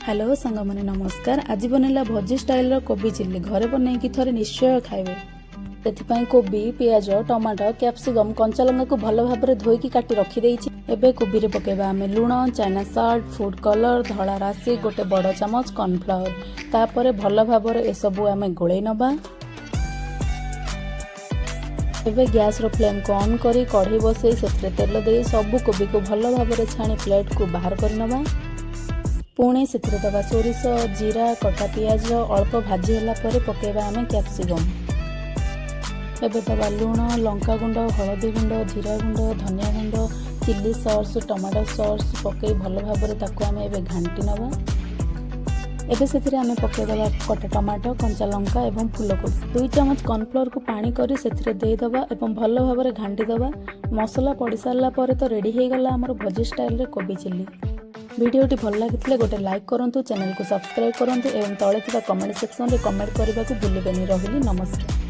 Hello सांग मैंने नमस्कार। आज बनला भजी स्टाइल कोबी चिल्ली घरे बनई थरे निश्चय खाइबे। से कोबी पियाज टमाटो कैप्सिकम कंचा लंका को भल भाव धोईकी काटी रखी एबे कोबी रे पकेबा आमे लुण चाइना सॉल्ट फूड कलर धड़ा राशि गोटे बड़ चामच कॉर्नफ्लावर तापर भल भाव एसबू आमे गोले नबा। एबे गैस रो फ्लेम को ऑन करी कढ़ी बसई से तेल दे सबू कोबी को भल भाव छाणी प्लेट को बाहर कर नबा। पुणी से दबा सोरिष जीरा कटा पियाज अल्प भाजी होला परे पकेबा आमे कैप्सिकम। एबे दबा लुण लंका गुंड हलदी गुंड जीरा गुंड धनिया गुंड चिल्ली सॉस टमाटो सॉस पकई भल भाव ताको आमे एबे घांटी नबा। एबे सेथिरे आमे पकेदबा कटा टमाटो कंचा लंका एवं फूलकोबी 2 चमच कॉर्नफ्लोर को पानी करी सेथिरे देई दबा एवं भल भाव घांटी दबा। मसला पड़ी सारला परे तो रेडी हे गला हमर भजी स्टाइल रे कोबी चिल्ली। वीडियोटी भल लगी गोटे लाइक करूँ, चैनल को सब्सक्राइब करूँ एवं तले कमेंट सेक्शन में कमेंट करने को भूलिबेनी। रहिली नमस्कार।